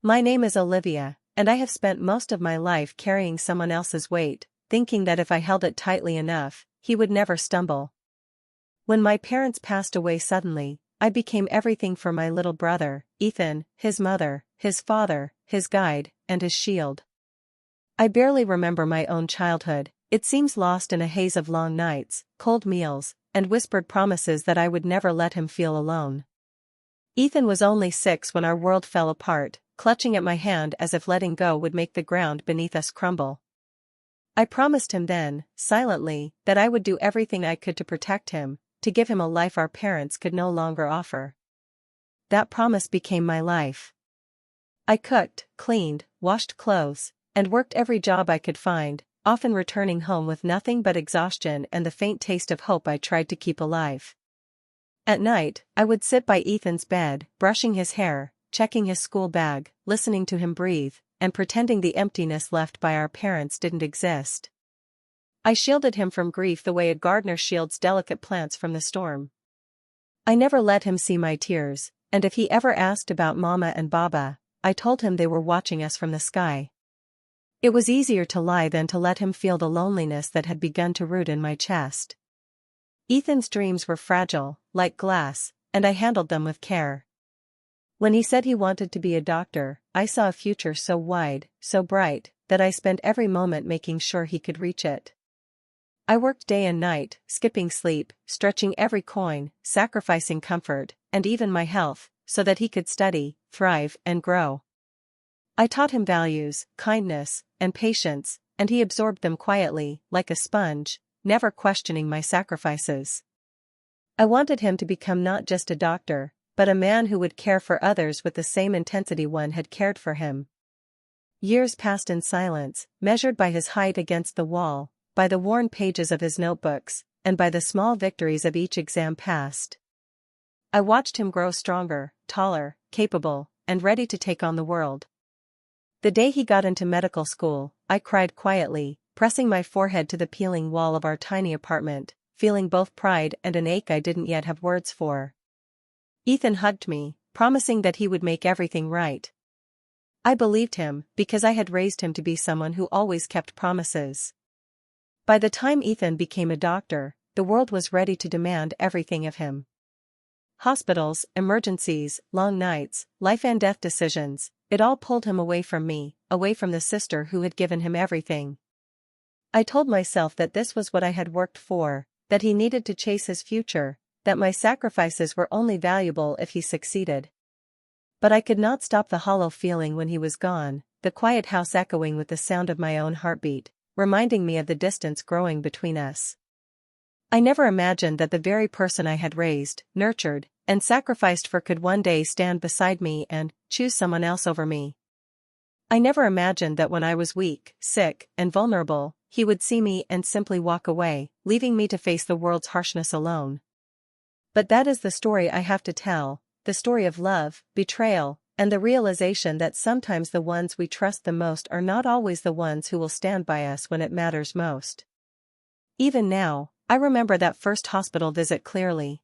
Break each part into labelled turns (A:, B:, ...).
A: My name is Olivia, and I have spent most of my life carrying someone else's weight, thinking that if I held it tightly enough, he would never stumble. When my parents passed away suddenly, I became everything for my little brother, Ethan, his mother, his father, his guide, and his shield. I barely remember my own childhood. It seems lost in a haze of long nights, cold meals, and whispered promises that I would never let him feel alone. Ethan was only 6 when our world fell apart, clutching at my hand as if letting go would make the ground beneath us crumble. I promised him then, silently, that I would do everything I could to protect him, to give him a life our parents could no longer offer. That promise became my life. I cooked, cleaned, washed clothes, and worked every job I could find, often returning home with nothing but exhaustion and the faint taste of hope I tried to keep alive. At night, I would sit by Ethan's bed, brushing his hair, checking his school bag, listening to him breathe, and pretending the emptiness left by our parents didn't exist. I shielded him from grief the way a gardener shields delicate plants from the storm. I never let him see my tears, and if he ever asked about Mama and Baba, I told him they were watching us from the sky. It was easier to lie than to let him feel the loneliness that had begun to root in my chest. Ethan's dreams were fragile, like glass, and I handled them with care. When he said he wanted to be a doctor, I saw a future so wide, so bright, that I spent every moment making sure he could reach it. I worked day and night, skipping sleep, stretching every coin, sacrificing comfort, and even my health, so that he could study, thrive, and grow. I taught him values, kindness, and patience, and he absorbed them quietly, like a sponge, never questioning my sacrifices. I wanted him to become not just a doctor, but a man who would care for others with the same intensity one had cared for him. Years passed in silence, measured by his height against the wall, by the worn pages of his notebooks, and by the small victories of each exam passed. I watched him grow stronger, taller, capable, and ready to take on the world. The day he got into medical school, I cried quietly, pressing my forehead to the peeling wall of our tiny apartment, feeling both pride and an ache I didn't yet have words for. Ethan hugged me, promising that he would make everything right. I believed him, because I had raised him to be someone who always kept promises. By the time Ethan became a doctor, the world was ready to demand everything of him. Hospitals, emergencies, long nights, life and death decisions, it all pulled him away from me, away from the sister who had given him everything. I told myself that this was what I had worked for, that he needed to chase his future, that my sacrifices were only valuable if he succeeded. But I could not stop the hollow feeling when he was gone, the quiet house echoing with the sound of my own heartbeat, reminding me of the distance growing between us. I never imagined that the very person I had raised, nurtured, and sacrificed for could one day stand beside me and choose someone else over me. I never imagined that when I was weak, sick, and vulnerable, he would see me and simply walk away, leaving me to face the world's harshness alone. But that is the story I have to tell, the story of love, betrayal, and the realization that sometimes the ones we trust the most are not always the ones who will stand by us when it matters most. Even now, I remember that first hospital visit clearly.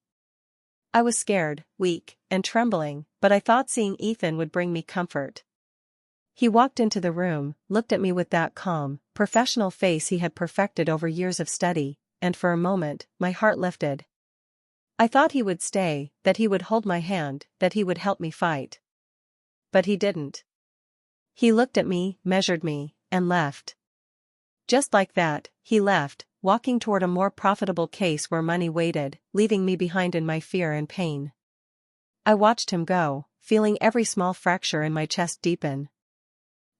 A: I was scared, weak, and trembling, but I thought seeing Ethan would bring me comfort. He walked into the room, looked at me with that calm, professional face he had perfected over years of study, and for a moment, my heart lifted. I thought he would stay, that he would hold my hand, that he would help me fight. But he didn't. He looked at me, measured me, and left. Just like that, he left, walking toward a more profitable case where money waited, leaving me behind in my fear and pain. I watched him go, feeling every small fracture in my chest deepen.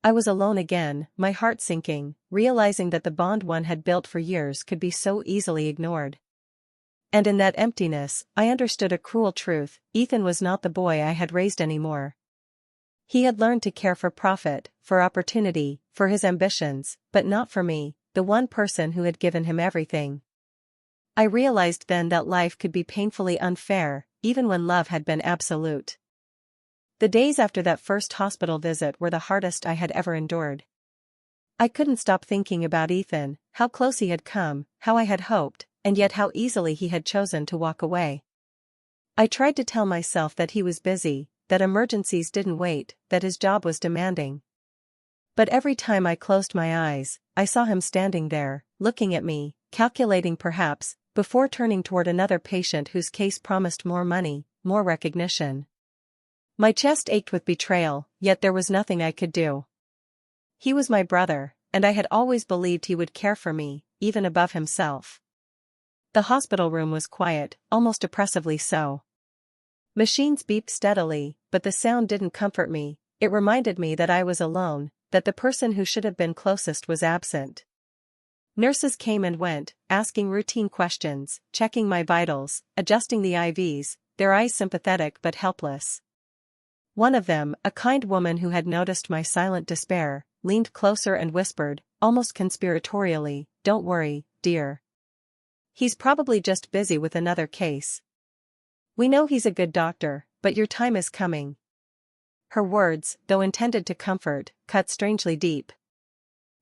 A: I was alone again, my heart sinking, realizing that the bond one had built for years could be so easily ignored. And in that emptiness, I understood a cruel truth: Ethan was not the boy I had raised anymore. He had learned to care for profit, for opportunity, for his ambitions, but not for me, the one person who had given him everything. I realized then that life could be painfully unfair, even when love had been absolute. The days after that first hospital visit were the hardest I had ever endured. I couldn't stop thinking about Ethan, how close he had come, how I had hoped, and yet how easily he had chosen to walk away. I tried to tell myself that he was busy, that emergencies didn't wait, that his job was demanding. But every time I closed my eyes, I saw him standing there, looking at me, calculating perhaps, before turning toward another patient whose case promised more money, more recognition. My chest ached with betrayal, yet there was nothing I could do. He was my brother, and I had always believed he would care for me, even above himself. The hospital room was quiet, almost oppressively so. Machines beeped steadily, but the sound didn't comfort me. It reminded me that I was alone, that the person who should have been closest was absent. Nurses came and went, asking routine questions, checking my vitals, adjusting the IVs, their eyes sympathetic but helpless. One of them, a kind woman who had noticed my silent despair, leaned closer and whispered, almost conspiratorially, "Don't worry, dear. He's probably just busy with another case. We know he's a good doctor, but your time is coming." Her words, though intended to comfort, cut strangely deep.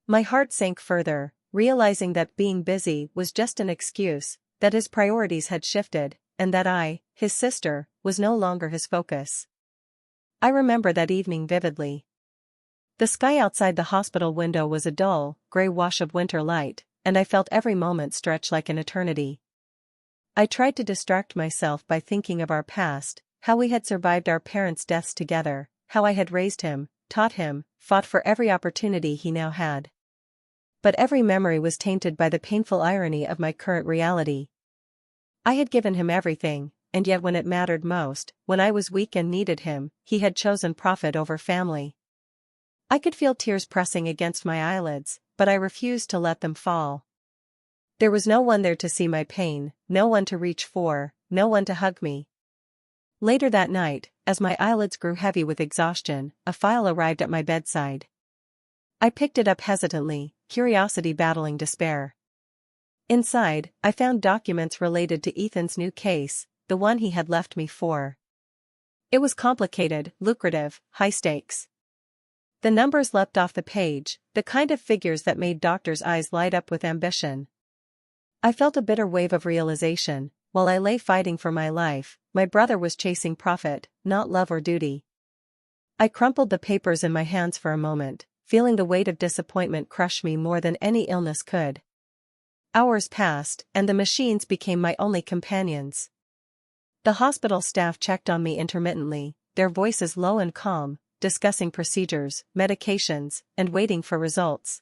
A: My heart sank further, realizing that being busy was just an excuse, that his priorities had shifted, and that I, his sister, was no longer his focus. I remember that evening vividly. The sky outside the hospital window was a dull, gray wash of winter light, and I felt every moment stretch like an eternity. I tried to distract myself by thinking of our past, how we had survived our parents' deaths together, how I had raised him, taught him, fought for every opportunity he now had. But every memory was tainted by the painful irony of my current reality. I had given him everything, and yet when it mattered most, when I was weak and needed him, he had chosen profit over family. I could feel tears pressing against my eyelids, but I refused to let them fall. There was no one there to see my pain, no one to reach for, no one to hug me. Later that night, as my eyelids grew heavy with exhaustion, a file arrived at my bedside. I picked it up hesitantly, curiosity battling despair. Inside, I found documents related to Ethan's new case, the one he had left me for. It was complicated, lucrative, high stakes. The numbers leapt off the page, the kind of figures that made doctors' eyes light up with ambition. I felt a bitter wave of realization. While I lay fighting for my life, my brother was chasing profit, not love or duty. I crumpled the papers in my hands for a moment, feeling the weight of disappointment crush me more than any illness could. Hours passed, and the machines became my only companions. The hospital staff checked on me intermittently, their voices low and calm, discussing procedures, medications, and waiting for results.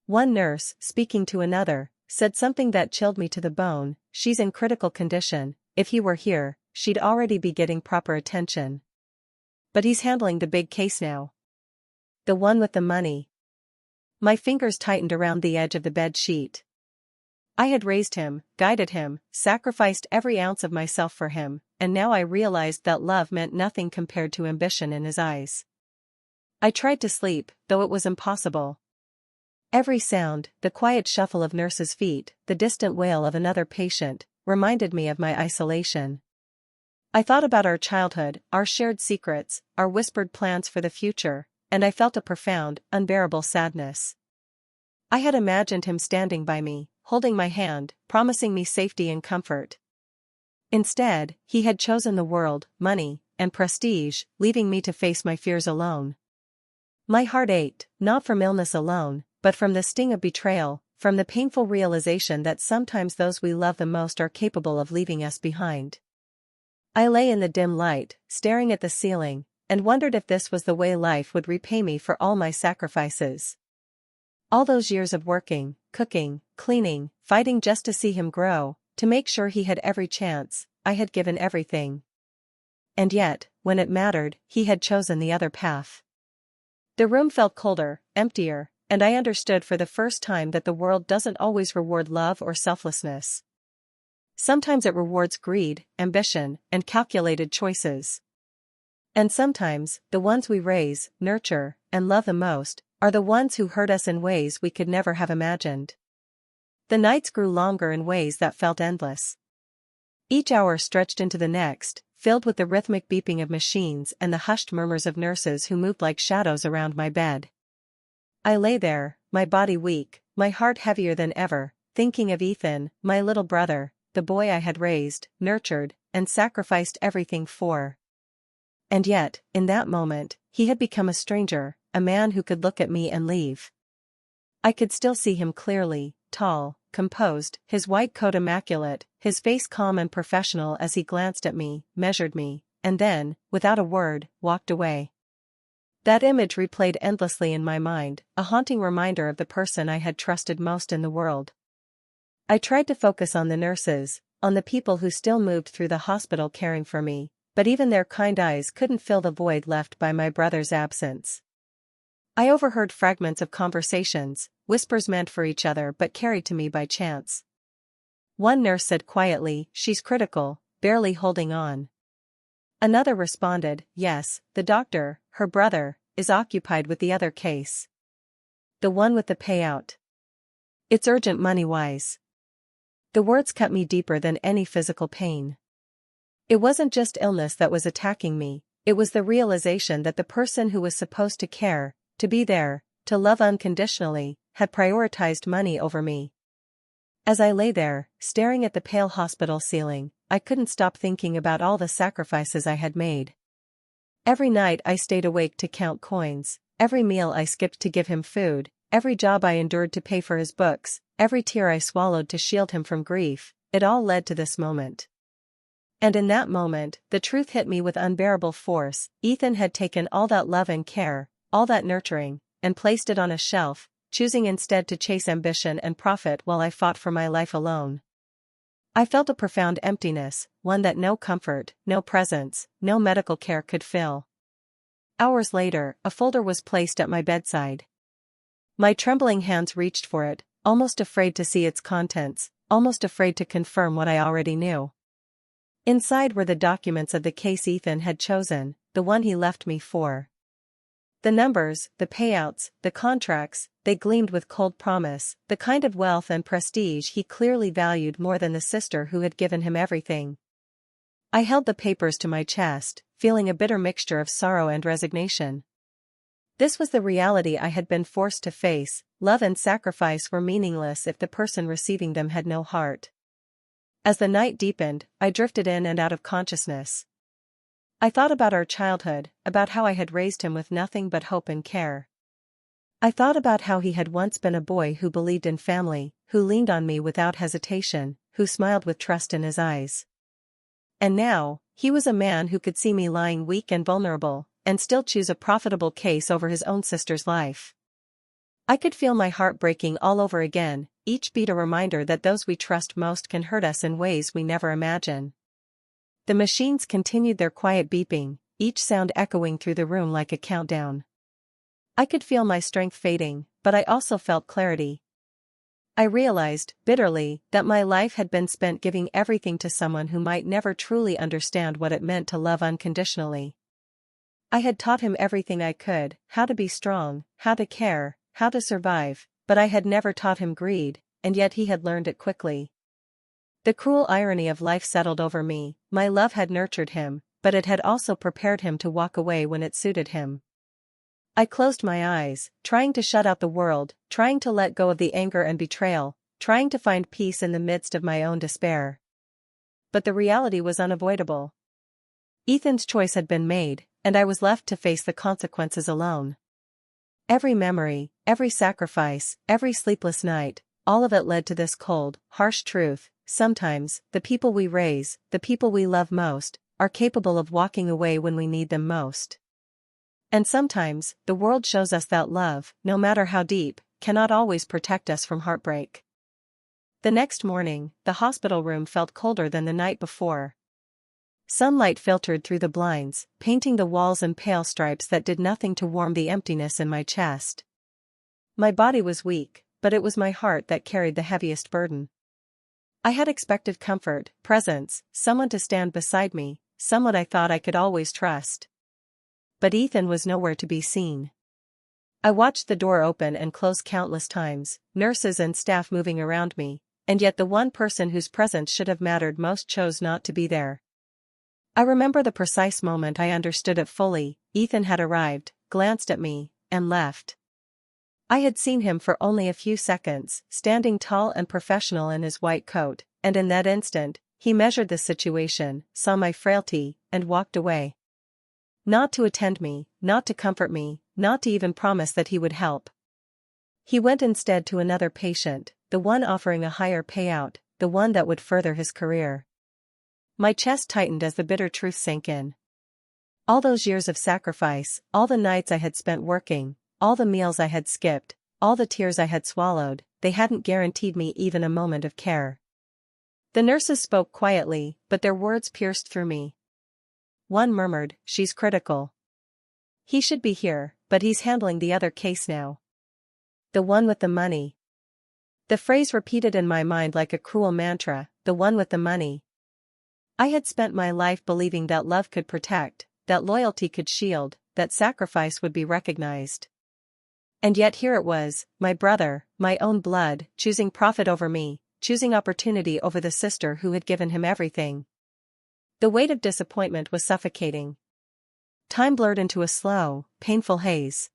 A: One nurse, speaking to another, said something that chilled me to the bone: "She's in critical condition. If he were here, she'd already be getting proper attention. But he's handling the big case now. The one with the money." My fingers tightened around the edge of the bed sheet. I had raised him, guided him, sacrificed every ounce of myself for him, and now I realized that love meant nothing compared to ambition in his eyes. I tried to sleep, though it was impossible. Every sound, the quiet shuffle of nurses' feet, the distant wail of another patient, reminded me of my isolation. I thought about our childhood, our shared secrets, our whispered plans for the future, and I felt a profound, unbearable sadness. I had imagined him standing by me, holding my hand, promising me safety and comfort. Instead, he had chosen the world, money, and prestige, leaving me to face my fears alone. My heart ached, not from illness alone, but from the sting of betrayal, from the painful realization that sometimes those we love the most are capable of leaving us behind. I lay in the dim light, staring at the ceiling, and wondered if this was the way life would repay me for all my sacrifices. All those years of working, cooking, cleaning, fighting just to see him grow, to make sure he had every chance, I had given everything. And yet, when it mattered, he had chosen the other path. The room felt colder, emptier, and I understood for the first time that the world doesn't always reward love or selflessness. Sometimes it rewards greed, ambition, and calculated choices. And sometimes, the ones we raise, nurture, and love the most, are the ones who hurt us in ways we could never have imagined. The nights grew longer in ways that felt endless. Each hour stretched into the next, filled with the rhythmic beeping of machines and the hushed murmurs of nurses who moved like shadows around my bed. I lay there, my body weak, my heart heavier than ever, thinking of Ethan, my little brother, the boy I had raised, nurtured, and sacrificed everything for. And yet, in that moment, he had become a stranger, a man who could look at me and leave. I could still see him clearly, tall, composed, his white coat immaculate, his face calm and professional as he glanced at me, measured me, and then, without a word, walked away. That image replayed endlessly in my mind, a haunting reminder of the person I had trusted most in the world. I tried to focus on the nurses, on the people who still moved through the hospital caring for me, but even their kind eyes couldn't fill the void left by my brother's absence. I overheard fragments of conversations, whispers meant for each other but carried to me by chance. One nurse said quietly, "She's critical, barely holding on." Another responded, "Yes, the doctor, her brother, is occupied with the other case. The one with the payout. It's urgent money-wise." The words cut me deeper than any physical pain. It wasn't just illness that was attacking me, it was the realization that the person who was supposed to care, to be there, to love unconditionally, had prioritized money over me. As I lay there, staring at the pale hospital ceiling, I couldn't stop thinking about all the sacrifices I had made. Every night I stayed awake to count coins, every meal I skipped to give him food, every job I endured to pay for his books, every tear I swallowed to shield him from grief, it all led to this moment. And in that moment, the truth hit me with unbearable force. Ethan had taken all that love and care, all that nurturing, and placed it on a shelf, choosing instead to chase ambition and profit while I fought for my life alone. I felt a profound emptiness, one that no comfort, no presence, no medical care could fill. Hours later, a folder was placed at my bedside. My trembling hands reached for it, almost afraid to see its contents, almost afraid to confirm what I already knew. Inside were the documents of the case Ethan had chosen, the one he left me for. The numbers, the payouts, the contracts, they gleamed with cold promise, the kind of wealth and prestige he clearly valued more than the sister who had given him everything. I held the papers to my chest, feeling a bitter mixture of sorrow and resignation. This was the reality I had been forced to face. Love and sacrifice were meaningless if the person receiving them had no heart. As the night deepened, I drifted in and out of consciousness. I thought about our childhood, about how I had raised him with nothing but hope and care. I thought about how he had once been a boy who believed in family, who leaned on me without hesitation, who smiled with trust in his eyes. And now, he was a man who could see me lying weak and vulnerable, and still choose a profitable case over his own sister's life. I could feel my heart breaking all over again, each beat a reminder that those we trust most can hurt us in ways we never imagine. The machines continued their quiet beeping, each sound echoing through the room like a countdown. I could feel my strength fading, but I also felt clarity. I realized, bitterly, that my life had been spent giving everything to someone who might never truly understand what it meant to love unconditionally. I had taught him everything I could, how to be strong, how to care, how to survive, but I had never taught him greed, and yet he had learned it quickly. The cruel irony of life settled over me. My love had nurtured him, but it had also prepared him to walk away when it suited him. I closed my eyes, trying to shut out the world, trying to let go of the anger and betrayal, trying to find peace in the midst of my own despair. But the reality was unavoidable. Ethan's choice had been made, and I was left to face the consequences alone. Every memory, every sacrifice, every sleepless night, all of it led to this cold, harsh truth. Sometimes, the people we raise, the people we love most, are capable of walking away when we need them most. And sometimes, the world shows us that love, no matter how deep, cannot always protect us from heartbreak. The next morning, the hospital room felt colder than the night before. Sunlight filtered through the blinds, painting the walls in pale stripes that did nothing to warm the emptiness in my chest. My body was weak, but it was my heart that carried the heaviest burden. I had expected comfort, presence, someone to stand beside me, someone I thought I could always trust. But Ethan was nowhere to be seen. I watched the door open and close countless times, nurses and staff moving around me, and yet the one person whose presence should have mattered most chose not to be there. I remember the precise moment I understood it fully. Ethan had arrived, glanced at me, and left. I had seen him for only a few seconds, standing tall and professional in his white coat, and in that instant, he measured the situation, saw my frailty, and walked away. Not to attend me, not to comfort me, not to even promise that he would help. He went instead to another patient, the one offering a higher payout, the one that would further his career. My chest tightened as the bitter truth sank in. All those years of sacrifice, all the nights I had spent working, all the meals I had skipped, all the tears I had swallowed, they hadn't guaranteed me even a moment of care. The nurses spoke quietly, but their words pierced through me. One murmured, "She's critical. He should be here, but he's handling the other case now." The one with the money. The phrase repeated in my mind like a cruel mantra, the one with the money. I had spent my life believing that love could protect, that loyalty could shield, that sacrifice would be recognized. And yet here it was, my brother, my own blood, choosing profit over me, choosing opportunity over the sister who had given him everything. The weight of disappointment was suffocating. Time blurred into a slow, painful haze.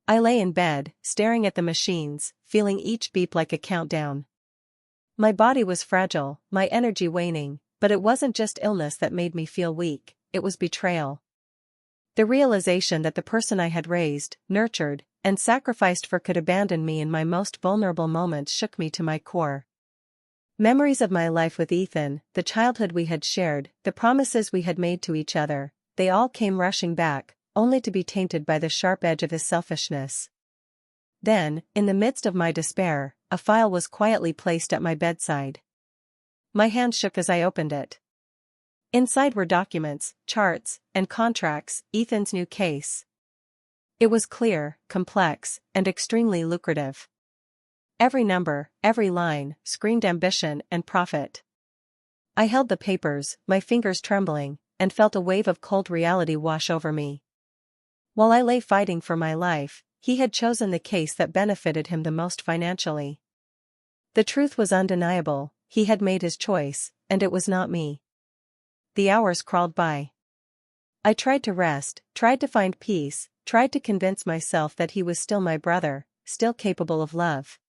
A: I lay in bed, staring at the machines, feeling each beep like a countdown. My body was fragile, my energy waning, but it wasn't just illness that made me feel weak, it was betrayal. The realization that the person I had raised, nurtured, and sacrificed for could abandon me in my most vulnerable moments shook me to my core. Memories of my life with Ethan, the childhood we had shared, the promises we had made to each other, they all came rushing back, only to be tainted by the sharp edge of his selfishness. Then, in the midst of my despair, a file was quietly placed at my bedside. My hand shook as I opened it. Inside were documents, charts, and contracts, Ethan's new case. It was clear, complex, and extremely lucrative. Every number, every line, screamed ambition and profit. I held the papers, my fingers trembling, and felt a wave of cold reality wash over me. While I lay fighting for my life, he had chosen the case that benefited him the most financially. The truth was undeniable, he had made his choice, and it was not me. The hours crawled by. I tried to rest, tried to find peace, tried to convince myself that he was still my brother, still capable of love.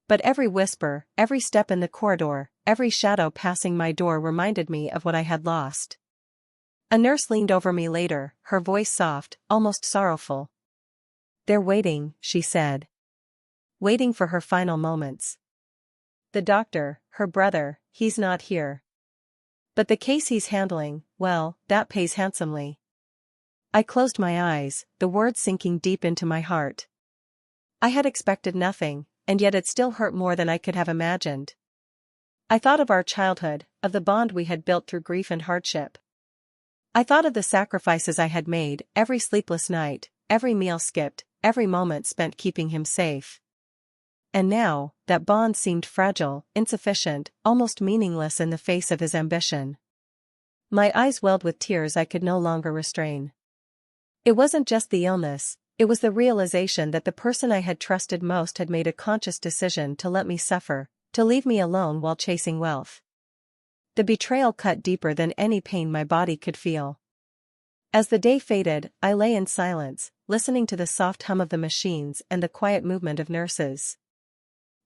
A: But every whisper, every step in the corridor, every shadow passing my door reminded me of what I had lost. A nurse leaned over me later, her voice soft, almost sorrowful. "They're waiting," she said. Waiting for her final moments. "The doctor, her brother, he's not here. But the case he's handling, well, that pays handsomely." I closed my eyes, the words sinking deep into my heart. I had expected nothing, and yet it still hurt more than I could have imagined. I thought of our childhood, of the bond we had built through grief and hardship. I thought of the sacrifices I had made, every sleepless night, every meal skipped, every moment spent keeping him safe. And now, that bond seemed fragile, insufficient, almost meaningless in the face of his ambition. My eyes welled with tears I could no longer restrain. It wasn't just the illness, it was the realization that the person I had trusted most had made a conscious decision to let me suffer, to leave me alone while chasing wealth. The betrayal cut deeper than any pain my body could feel. As the day faded, I lay in silence, listening to the soft hum of the machines and the quiet movement of nurses.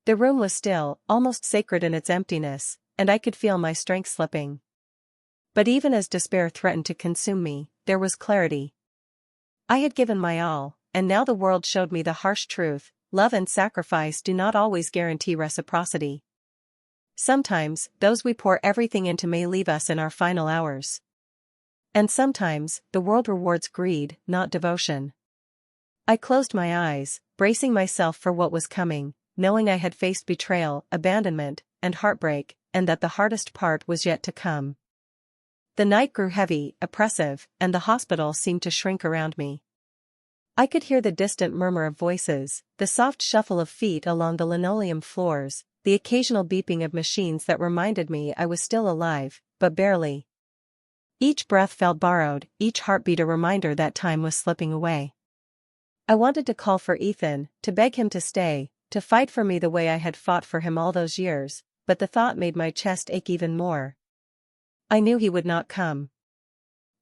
A: The room was still, almost sacred in its emptiness, and I could feel my strength slipping. But even as despair threatened to consume me, there was clarity. I had given my all, and now the world showed me the harsh truth: love and sacrifice do not always guarantee reciprocity. Sometimes, those we pour everything into may leave us in our final hours. And sometimes, the world rewards greed, not devotion. I closed my eyes, bracing myself for what was coming, knowing I had faced betrayal, abandonment, and heartbreak, and that the hardest part was yet to come. The night grew heavy, oppressive, and the hospital seemed to shrink around me. I could hear the distant murmur of voices, the soft shuffle of feet along the linoleum floors, the occasional beeping of machines that reminded me I was still alive, but barely. Each breath felt borrowed, each heartbeat a reminder that time was slipping away. I wanted to call for Ethan, to beg him to stay, to fight for me the way I had fought for him all those years, but the thought made my chest ache even more. I knew he would not come.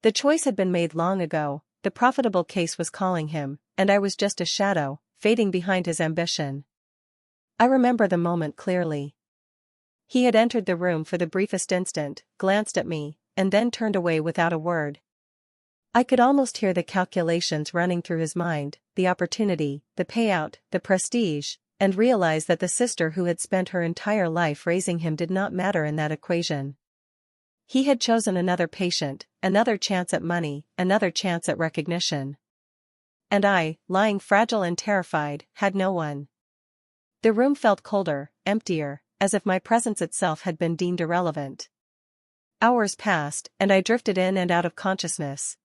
A: The choice had been made long ago, the profitable case was calling him, and I was just a shadow, fading behind his ambition. I remember the moment clearly. He had entered the room for the briefest instant, glanced at me, and then turned away without a word. I could almost hear the calculations running through his mind, the opportunity, the payout, the prestige, and realize that the sister who had spent her entire life raising him did not matter in that equation. He had chosen another patient, another chance at money, another chance at recognition. And I, lying fragile and terrified, had no one. The room felt colder, emptier, as if my presence itself had been deemed irrelevant. Hours passed, and I drifted in and out of consciousness.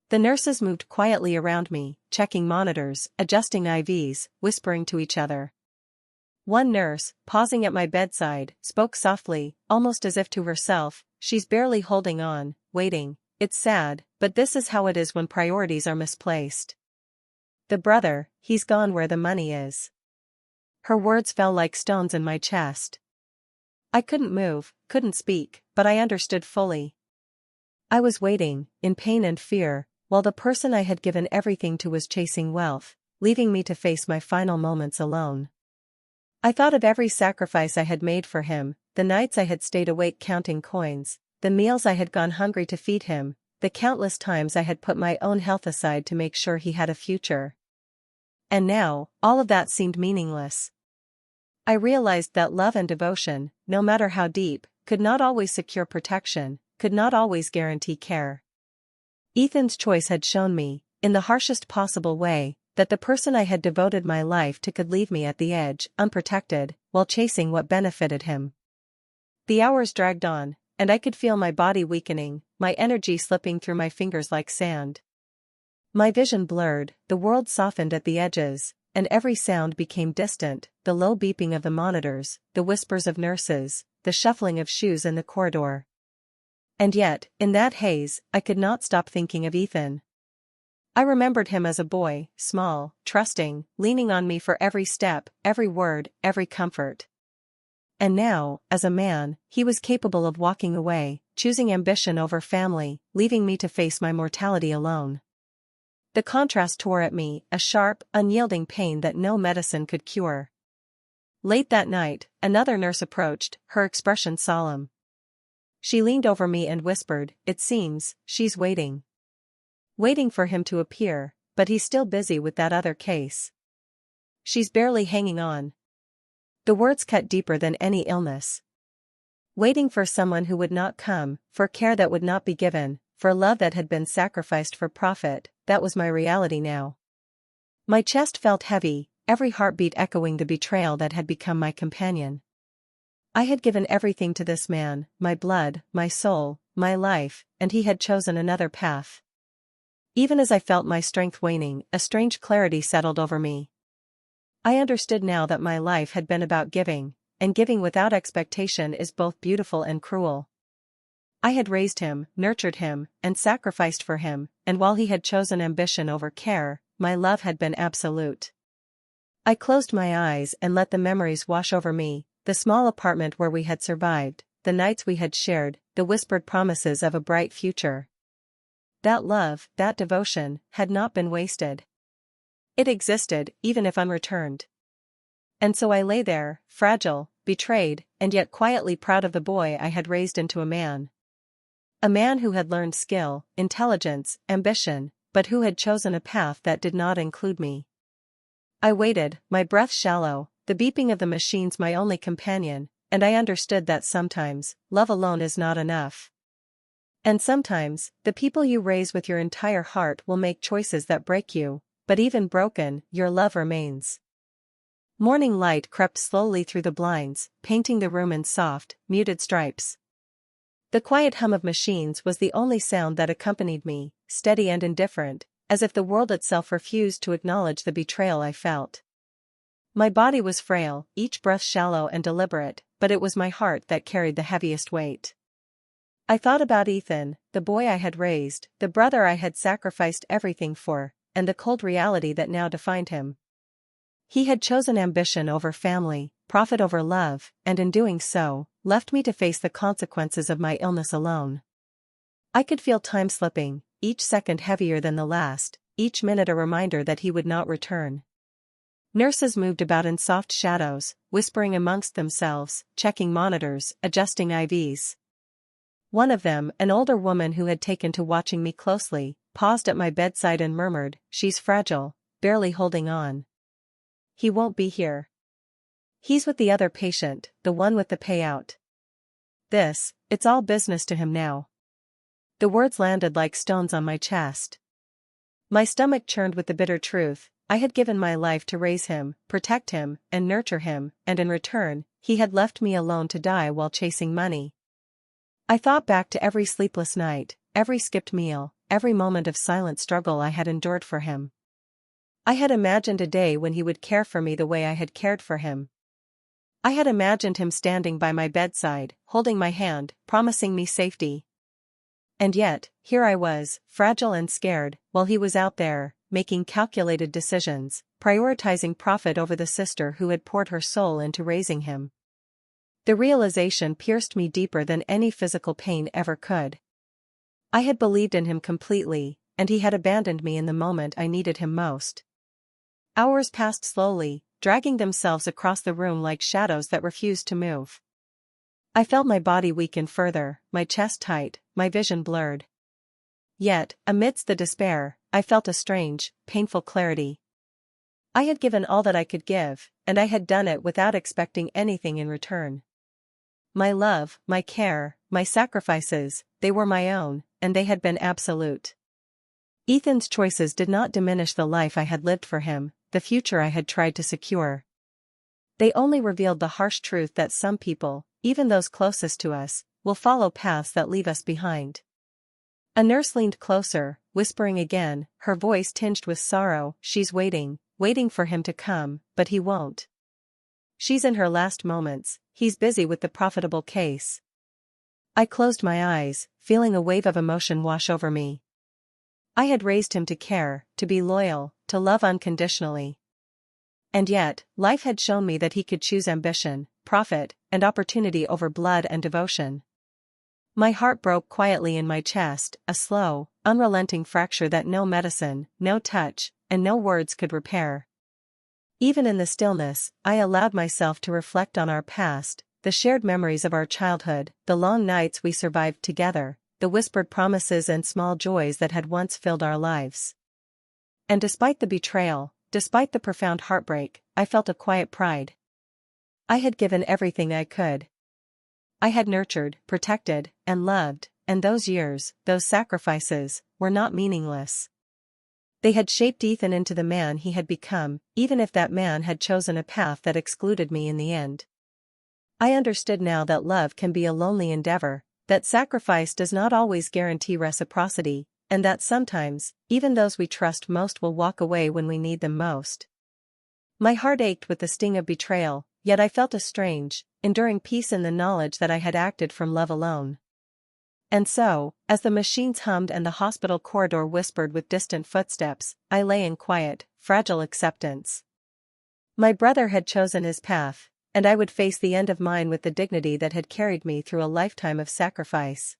A: The nurses moved quietly around me, checking monitors, adjusting IVs, whispering to each other. One nurse, pausing at my bedside, spoke softly, almost as if to herself, "She's barely holding on, waiting. It's sad, but this is how it is when priorities are misplaced. The brother, he's gone where the money is." Her words fell like stones in my chest. I couldn't move, couldn't speak, but I understood fully. I was waiting, in pain and fear, while the person I had given everything to was chasing wealth, leaving me to face my final moments alone. I thought of every sacrifice I had made for him, the nights I had stayed awake counting coins, the meals I had gone hungry to feed him, the countless times I had put my own health aside to make sure he had a future. And now, all of that seemed meaningless. I realized that love and devotion, no matter how deep, could not always secure protection, could not always guarantee care. Ethan's choice had shown me, in the harshest possible way, that the person I had devoted my life to could leave me at the edge, unprotected, while chasing what benefited him. The hours dragged on, and I could feel my body weakening, my energy slipping through my fingers like sand. My vision blurred, the world softened at the edges, and every sound became distant, the low beeping of the monitors, the whispers of nurses, the shuffling of shoes in the corridor. And yet, in that haze, I could not stop thinking of Ethan. I remembered him as a boy, small, trusting, leaning on me for every step, every word, every comfort. And now, as a man, he was capable of walking away, choosing ambition over family, leaving me to face my mortality alone. The contrast tore at me, a sharp, unyielding pain that no medicine could cure. Late that night, another nurse approached, her expression solemn. She leaned over me and whispered, "It seems, she's waiting. Waiting for him to appear, but he's still busy with that other case. She's barely hanging on." The words cut deeper than any illness. Waiting for someone who would not come, for care that would not be given, for love that had been sacrificed for profit, that was my reality now. My chest felt heavy, every heartbeat echoing the betrayal that had become my companion. I had given everything to this man, my blood, my soul, my life, and he had chosen another path. Even as I felt my strength waning, a strange clarity settled over me. I understood now that my life had been about giving, and giving without expectation is both beautiful and cruel. I had raised him, nurtured him, and sacrificed for him, and while he had chosen ambition over care, my love had been absolute. I closed my eyes and let the memories wash over me, the small apartment where we had survived, the nights we had shared, the whispered promises of a bright future. That love, that devotion, had not been wasted. It existed, even if unreturned. And so I lay there, fragile, betrayed, and yet quietly proud of the boy I had raised into a man. A man who had learned skill, intelligence, ambition, but who had chosen a path that did not include me. I waited, my breath shallow, the beeping of the machines my only companion, and I understood that sometimes, love alone is not enough. And sometimes, the people you raise with your entire heart will make choices that break you, but even broken, your love remains. Morning light crept slowly through the blinds, painting the room in soft, muted stripes. The quiet hum of machines was the only sound that accompanied me, steady and indifferent, as if the world itself refused to acknowledge the betrayal I felt. My body was frail, each breath shallow and deliberate, but it was my heart that carried the heaviest weight. I thought about Ethan, the boy I had raised, the brother I had sacrificed everything for, and the cold reality that now defined him. He had chosen ambition over family, profit over love, and in doing so, left me to face the consequences of my illness alone. I could feel time slipping, each second heavier than the last, each minute a reminder that he would not return. Nurses moved about in soft shadows, whispering amongst themselves, checking monitors, adjusting IVs. One of them, an older woman who had taken to watching me closely, paused at my bedside and murmured, "She's fragile, barely holding on. He won't be here. He's with the other patient, the one with the payout. It's all business to him now." The words landed like stones on my chest. My stomach churned with the bitter truth. I had given my life to raise him, protect him, and nurture him, and in return, he had left me alone to die while chasing money. I thought back to every sleepless night, every skipped meal, every moment of silent struggle I had endured for him. I had imagined a day when he would care for me the way I had cared for him. I had imagined him standing by my bedside, holding my hand, promising me safety. And yet, here I was, fragile and scared, while he was out there, making calculated decisions, prioritizing profit over the sister who had poured her soul into raising him. The realization pierced me deeper than any physical pain ever could. I had believed in him completely, and he had abandoned me in the moment I needed him most. Hours passed slowly, dragging themselves across the room like shadows that refused to move. I felt my body weaken further, my chest tight, my vision blurred. Yet, amidst the despair, I felt a strange, painful clarity. I had given all that I could give, and I had done it without expecting anything in return. My love, my care, my sacrifices, they were my own, and they had been absolute. Ethan's choices did not diminish the life I had lived for him, the future I had tried to secure. They only revealed the harsh truth that some people, even those closest to us, will follow paths that leave us behind. A nurse leaned closer, whispering again, her voice tinged with sorrow, "She's waiting for him to come, but he won't. She's in her last moments, he's busy with the profitable case." I closed my eyes, feeling a wave of emotion wash over me. I had raised him to care, to be loyal, to love unconditionally. And yet, life had shown me that he could choose ambition, profit, and opportunity over blood and devotion. My heart broke quietly in my chest, a slow, unrelenting fracture that no medicine, no touch, and no words could repair. Even in the stillness, I allowed myself to reflect on our past, the shared memories of our childhood, the long nights we survived together, the whispered promises and small joys that had once filled our lives. And despite the betrayal, despite the profound heartbreak, I felt a quiet pride. I had given everything I could. I had nurtured, protected, and loved, and those years, those sacrifices, were not meaningless. They had shaped Ethan into the man he had become, even if that man had chosen a path that excluded me in the end. I understood now that love can be a lonely endeavor, that sacrifice does not always guarantee reciprocity, and that sometimes, even those we trust most will walk away when we need them most. My heart ached with the sting of betrayal, yet I felt a strange, enduring peace in the knowledge that I had acted from love alone. And so, as the machines hummed and the hospital corridor whispered with distant footsteps, I lay in quiet, fragile acceptance. My brother had chosen his path, and I would face the end of mine with the dignity that had carried me through a lifetime of sacrifice.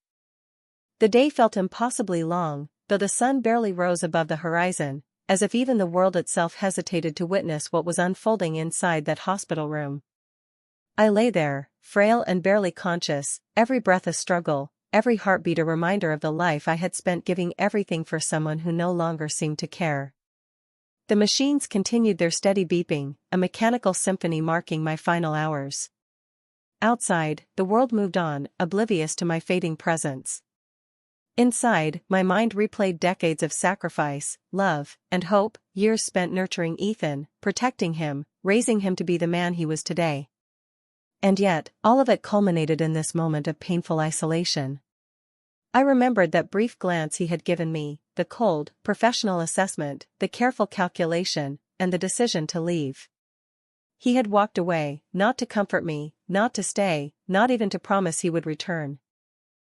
A: The day felt impossibly long, though the sun barely rose above the horizon, as if even the world itself hesitated to witness what was unfolding inside that hospital room. I lay there, frail and barely conscious, every breath a struggle, every heartbeat a reminder of the life I had spent giving everything for someone who no longer seemed to care. The machines continued their steady beeping, a mechanical symphony marking my final hours. Outside, the world moved on, oblivious to my fading presence. Inside, my mind replayed decades of sacrifice, love, and hope, years spent nurturing Ethan, protecting him, raising him to be the man he was today. And yet, all of it culminated in this moment of painful isolation. I remembered that brief glance he had given me, the cold, professional assessment, the careful calculation, and the decision to leave. He had walked away, not to comfort me, not to stay, not even to promise he would return.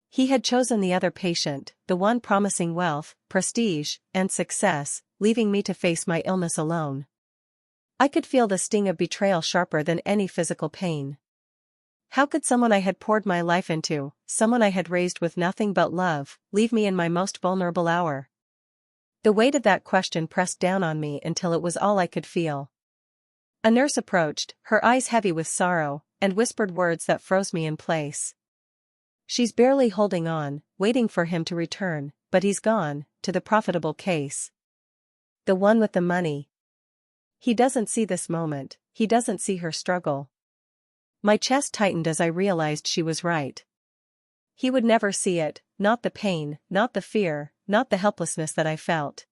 A: He had chosen the other patient, the one promising wealth, prestige, and success, leaving me to face my illness alone. I could feel the sting of betrayal sharper than any physical pain. How could someone I had poured my life into, someone I had raised with nothing but love, leave me in my most vulnerable hour? The weight of that question pressed down on me until it was all I could feel. A nurse approached, her eyes heavy with sorrow, and whispered words that froze me in place. "She's barely holding on, waiting for him to return, but he's gone, to the profitable case. The one with the money. He doesn't see this moment, he doesn't see her struggle. My chest tightened as I realized she was right. He would never see it, not the pain, not the fear, not the helplessness that I felt.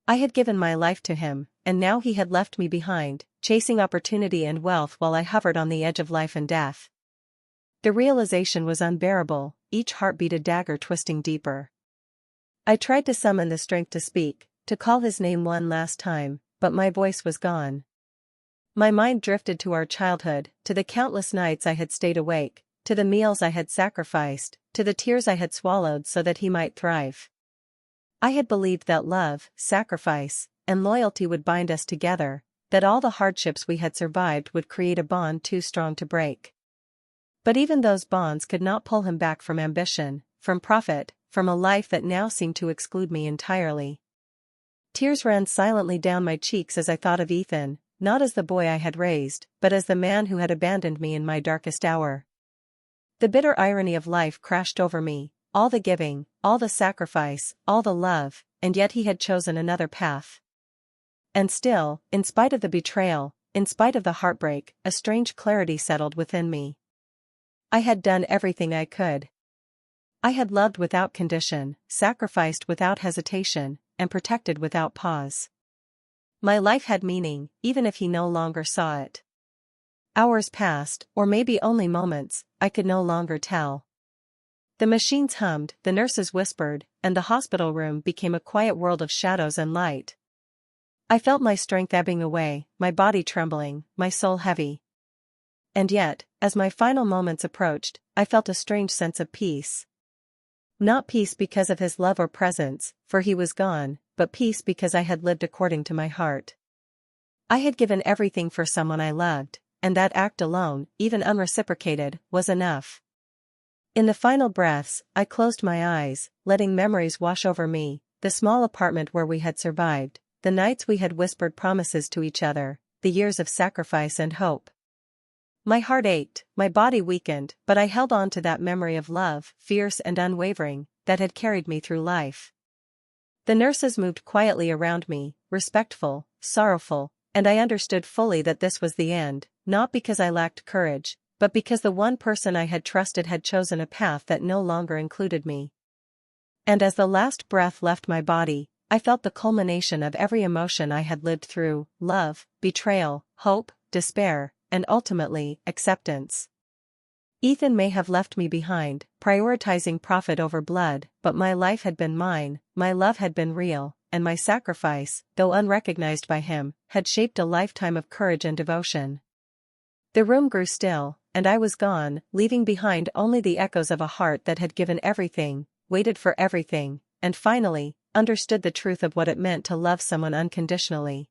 A: I had given my life to him, and now he had left me behind, chasing opportunity and wealth while I hovered on the edge of life and death. The realization was unbearable, each heartbeat a dagger twisting deeper. I tried to summon the strength to speak, to call his name one last time, but my voice was gone. My mind drifted to our childhood, to the countless nights I had stayed awake, to the meals I had sacrificed, to the tears I had swallowed so that he might thrive. I had believed that love, sacrifice, and loyalty would bind us together, that all the hardships we had survived would create a bond too strong to break. But even those bonds could not pull him back from ambition, from profit, from a life that now seemed to exclude me entirely. Tears ran silently down my cheeks as I thought of Ethan, not as the boy I had raised, but as the man who had abandoned me in my darkest hour. The bitter irony of life crashed over me, all the giving, all the sacrifice, all the love, and yet he had chosen another path. And still, in spite of the betrayal, in spite of the heartbreak, a strange clarity settled within me. I had done everything I could. I had loved without condition, sacrificed without hesitation, and protected without pause. My life had meaning, even if he no longer saw it. Hours passed, or maybe only moments, I could no longer tell. The machines hummed, the nurses whispered, and the hospital room became a quiet world of shadows and light. I felt my strength ebbing away, my body trembling, my soul heavy. And yet, as my final moments approached, I felt a strange sense of peace. Not peace because of his love or presence, for he was gone, but peace because I had lived according to my heart. I had given everything for someone I loved, and that act alone, even unreciprocated, was enough. In the final breaths, I closed my eyes, letting memories wash over me, the small apartment where we had survived, the nights we had whispered promises to each other, the years of sacrifice and hope. My heart ached, my body weakened, but I held on to that memory of love, fierce and unwavering, that had carried me through life. The nurses moved quietly around me, respectful, sorrowful, and I understood fully that this was the end, not because I lacked courage, but because the one person I had trusted had chosen a path that no longer included me. And as the last breath left my body, I felt the culmination of every emotion I had lived through: love, betrayal, hope, despair, and ultimately, acceptance. Ethan may have left me behind, prioritizing profit over blood, but my life had been mine, my love had been real, and my sacrifice, though unrecognized by him, had shaped a lifetime of courage and devotion. The room grew still, and I was gone, leaving behind only the echoes of a heart that had given everything, waited for everything, and finally, understood the truth of what it meant to love someone unconditionally.